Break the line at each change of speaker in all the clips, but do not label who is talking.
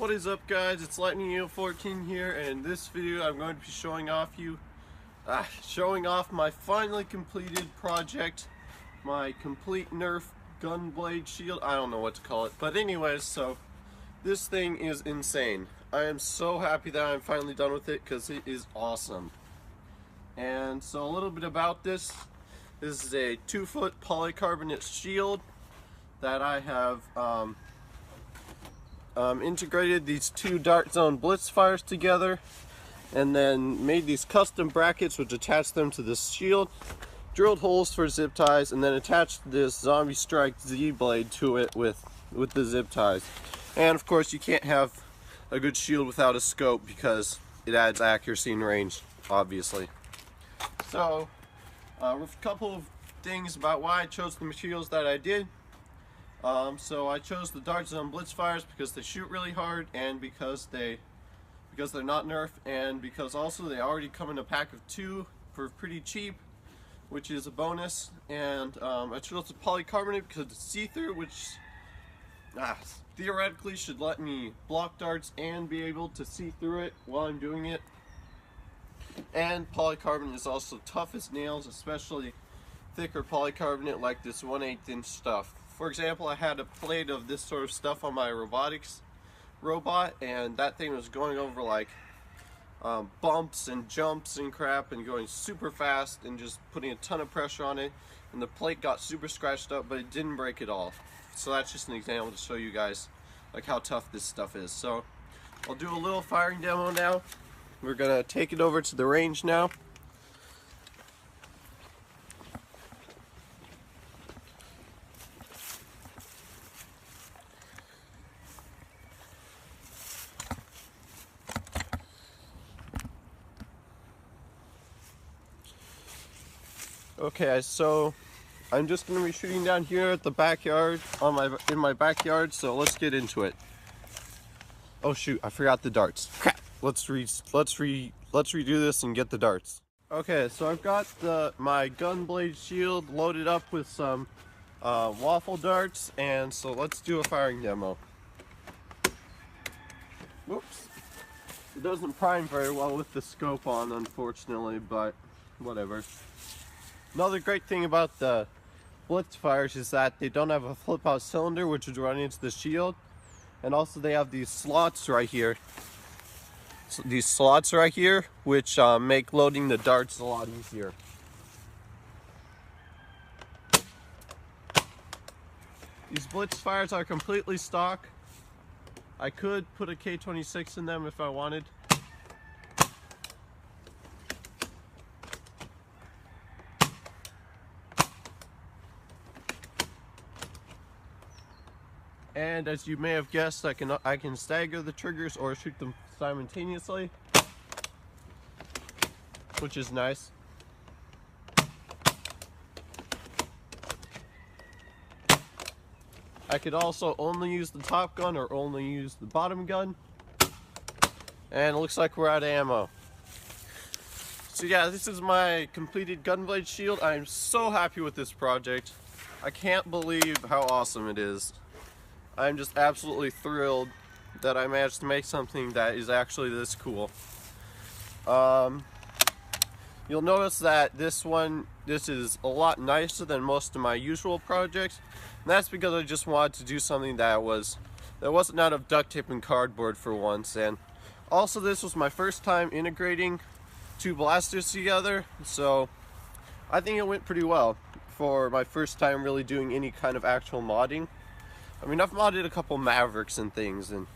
What is up, guys? It's Lightning 14 here, and in this video I'm going to be showing off my finally completed project, my complete Nerf gun blade shield. I don't know what to call it, but anyways, so this thing is insane. I am so happy that I'm finally done with it because it is awesome. And so a little bit about this. This is a 2-foot polycarbonate shield that I have integrated these two Dark Zone Blitzfires together, and then made these custom brackets which attach them to this shield, drilled holes for zip ties, and then attached this Zombie Strike Z blade to it with the zip ties. And of course you can't have a good shield without a scope because it adds accuracy and range, obviously. So a couple of things about why I chose the materials that I did. So I chose the Dark Zone Blitzfires because they shoot really hard, and because they're not Nerf, and because also they already come in a pack of 2 for pretty cheap, which is a bonus. And I chose the polycarbonate because it's see-through, which theoretically should let me block darts and be able to see through it while I'm doing it. And polycarbonate is also tough as nails, especially thicker polycarbonate like this 1/8 inch stuff. For example, I had a plate of this sort of stuff on my robotics robot, and that thing was going over like bumps and jumps and crap, and going super fast and just putting a ton of pressure on it, and the plate got super scratched up, but it didn't break at all. So that's just an example to show you guys like how tough this stuff is. So I'll do a little firing demo now. We're gonna take it over to the range now. Okay, so I'm just going to be shooting down here at the backyard, in my backyard, so let's get into it. Oh shoot, I forgot the darts. Crap. Let's redo this and get the darts. Okay, so I've got my gun blade shield loaded up with some waffle darts, and so let's do a firing demo. Whoops. It doesn't prime very well with the scope on, unfortunately, but whatever. Another great thing about the Blitzfires is that they don't have a flip-out cylinder which would run into the shield, and also they have these slots right here. So these slots right here, which make loading the darts a lot easier. These Blitzfires are completely stock. I could put a K26 in them if I wanted. And as you may have guessed, I can stagger the triggers or shoot them simultaneously, which is nice. I could also only use the top gun or only use the bottom gun. And it looks like we're out of ammo. So yeah, this is my completed gun blade shield. I am so happy with this project. I can't believe how awesome it is. I'm just absolutely thrilled that I managed to make something that is actually this cool. You'll notice that this is a lot nicer than most of my usual projects, and that's because I just wanted to do something that wasn't out of duct tape and cardboard for once. And also, this was my first time integrating 2 blasters together, so I think it went pretty well for my first time really doing any kind of actual modding. I mean, I've modded a couple Mavericks and things and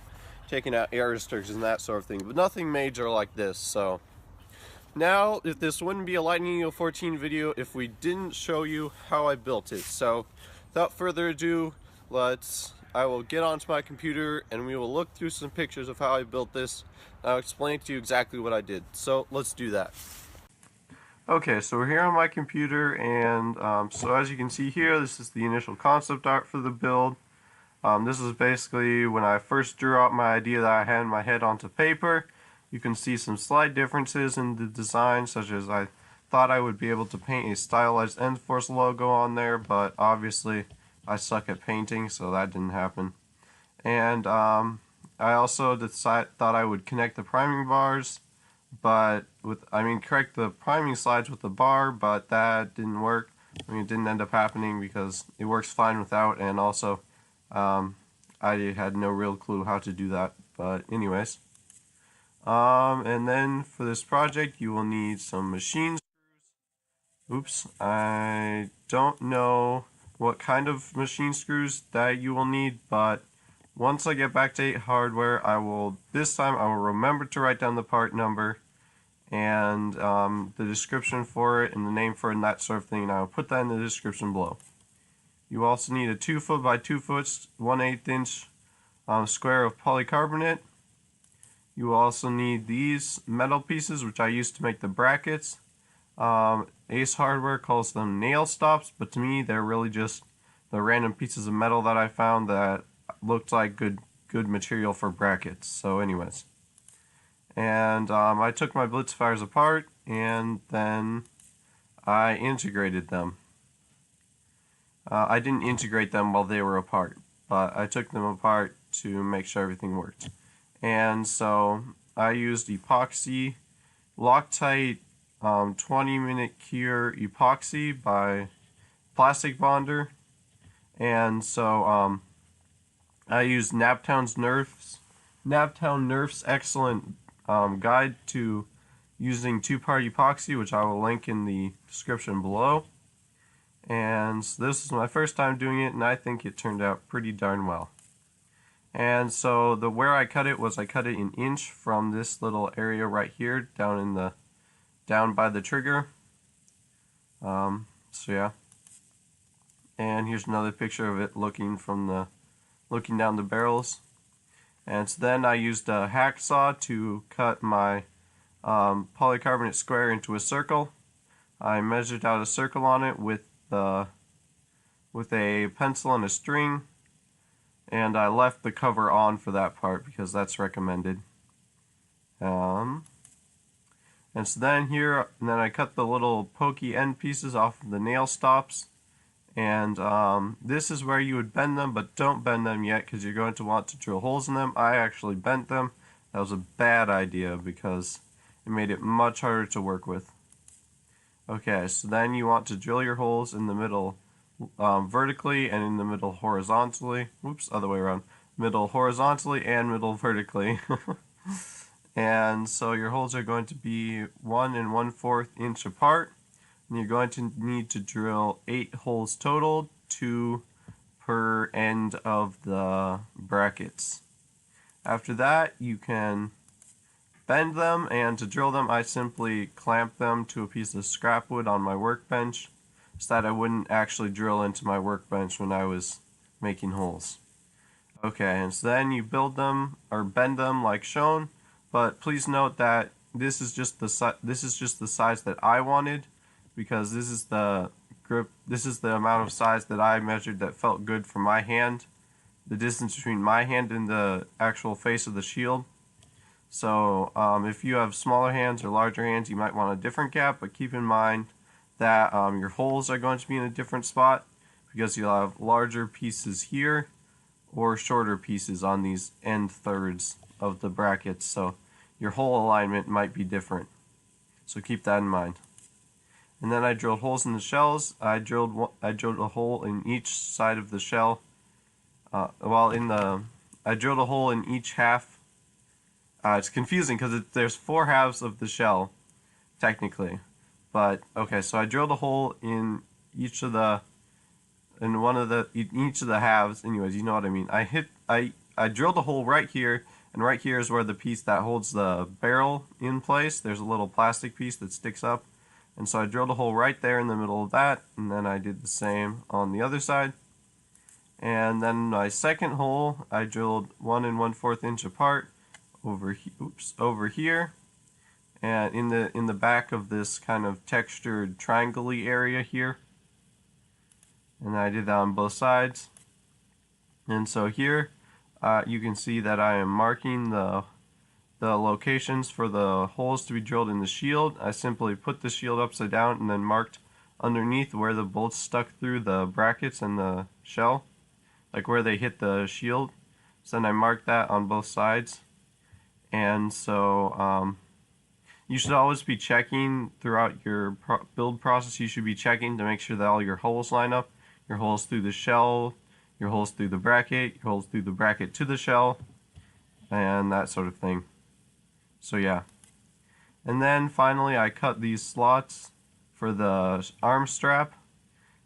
taken out airsters and that sort of thing, but nothing major like this. So now, if this wouldn't be a Lightning 14 video if we didn't show you how I built it. So without further ado, I will get onto my computer and we will look through some pictures of how I built this. I'll explain to you exactly what I did. So let's do that. Okay, so we're here on my computer, and so as you can see here, this is the initial concept art for the build. This is basically when I first drew out my idea that I had in my head onto paper. You can see some slight differences in the design, such as I thought I would be able to paint a stylized N-Force logo on there, but obviously I suck at painting, so that didn't happen. And I also thought I would connect the priming bars, but correct the priming slides with the bar, but that didn't work. It didn't end up happening because it works fine without, and also I had no real clue how to do that. But anyways, and then for this project, you will need some machine screws. Oops, I don't know what kind of machine screws that you will need, but once I get back to 8 hardware, this time I will remember to write down the part number and the description for it and the name for it and that sort of thing, and I will put that in the description below. You also need a 2 foot by 2 foot 1/8 inch square of polycarbonate. You will also need these metal pieces, which I used to make the brackets. Ace Hardware calls them nail stops, but to me they're really just the random pieces of metal that I found that looked like good material for brackets. So anyways, and I took my BlitzFires apart and then I integrated them. I didn't integrate them while they were apart, but I took them apart to make sure everything worked. And so I used Epoxy, Loctite 20-minute cure Epoxy by Plastic Bonder, and so I used Naptown Nerf's excellent guide to using 2-part epoxy, which I will link in the description below. And so this is my first time doing it, and I think it turned out pretty darn well. And so where I cut it was I cut it an inch from this little area right here down by the trigger. So yeah. And here's another picture of it looking down the barrels. And so then I used a hacksaw to cut my polycarbonate square into a circle. I measured out a circle on it with a pencil and a string, and I left the cover on for that part because that's recommended. And so then I cut the little pokey end pieces off of the nail stops, and this is where you would bend them, but don't bend them yet because you're going to want to drill holes in them. I actually bent them. That was a bad idea because it made it much harder to work with. Okay, so then you want to drill your holes in the middle vertically and in the middle horizontally. Oops, other way around. Middle horizontally and middle vertically. And so your holes are going to be 1 1/4 inch apart. And you're going to need to drill 8 holes total, 2 per end of the brackets. After that, you can bend them, and to drill them I simply clamp them to a piece of scrap wood on my workbench so that I wouldn't actually drill into my workbench when I was making holes. Okay, and so then you build them or bend them like shown, but please note that this is just the size that I wanted, because this is the amount of size that I measured that felt good for my hand, the distance between my hand and the actual face of the shield. So if you have smaller hands or larger hands, you might want a different gap, but keep in mind that your holes are going to be in a different spot because you'll have larger pieces here or shorter pieces on these end thirds of the brackets, so your hole alignment might be different. So keep that in mind. And then I drilled holes in the shells. I drilled a hole in each side of the shell. I drilled a hole in each half. It's confusing because there's 4 halves of the shell, technically. But okay, so I drilled a hole in each of the halves. Anyways, you know what I mean. I drilled a hole right here, and right here is where the piece that holds the barrel in place. There's a little plastic piece that sticks up, and so I drilled a hole right there in the middle of that, and then I did the same on the other side. And then my second hole, I drilled 1 1/4 inch apart over here, and in the back of this kind of textured triangle-y area here. And I did that on both sides. And so here you can see that I am marking the locations for the holes to be drilled in the shield. I simply put the shield upside down and then marked underneath where the bolts stuck through the brackets and the shell, like where they hit the shield. So then I marked that on both sides. And so you should always be checking throughout your build process. You should be checking to make sure that all your holes line up. Your holes through the shell, your holes through the bracket, your holes through the bracket to the shell, and that sort of thing. So yeah. And then finally I cut these slots for the arm strap.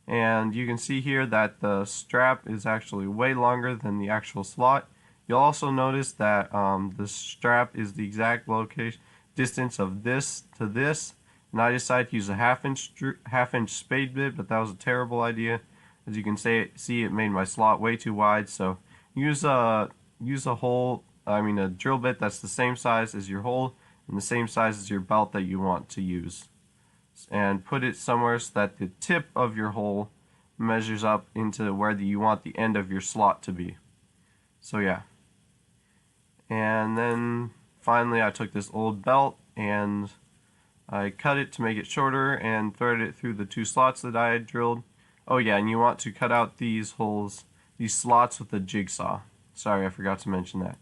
And you can see here that the strap is actually way longer than the actual slot. You'll also notice that the strap is the exact location distance of this to this, and I decided to use a half inch spade bit, but that was a terrible idea. As you can see, it made my slot way too wide. So use a drill bit that's the same size as your hole and the same size as your belt that you want to use, and put it somewhere so that the tip of your hole measures up into where you want the end of your slot to be. So yeah. And then finally I took this old belt and I cut it to make it shorter and threaded it through the 2 slots that I had drilled. Oh yeah, and you want to cut out these holes, these slots, with a jigsaw. Sorry, I forgot to mention that.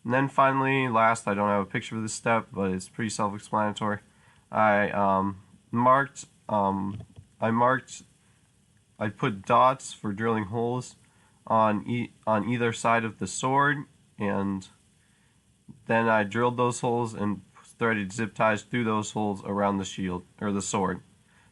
And then finally, last, I don't have a picture of this step, but it's pretty self-explanatory. I put dots for drilling holes on either side of the sword, and then I drilled those holes and threaded zip ties through those holes around the shield, or the sword.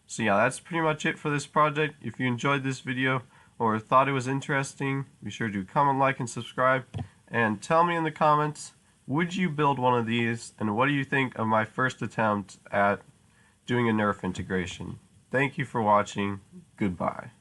So yeah, that's pretty much it for this project. If you enjoyed this video or thought it was interesting, be sure to comment, like, and subscribe. And tell me in the comments, would you build one of these, and what do you think of my first attempt at doing a Nerf integration? Thank you for watching. Goodbye.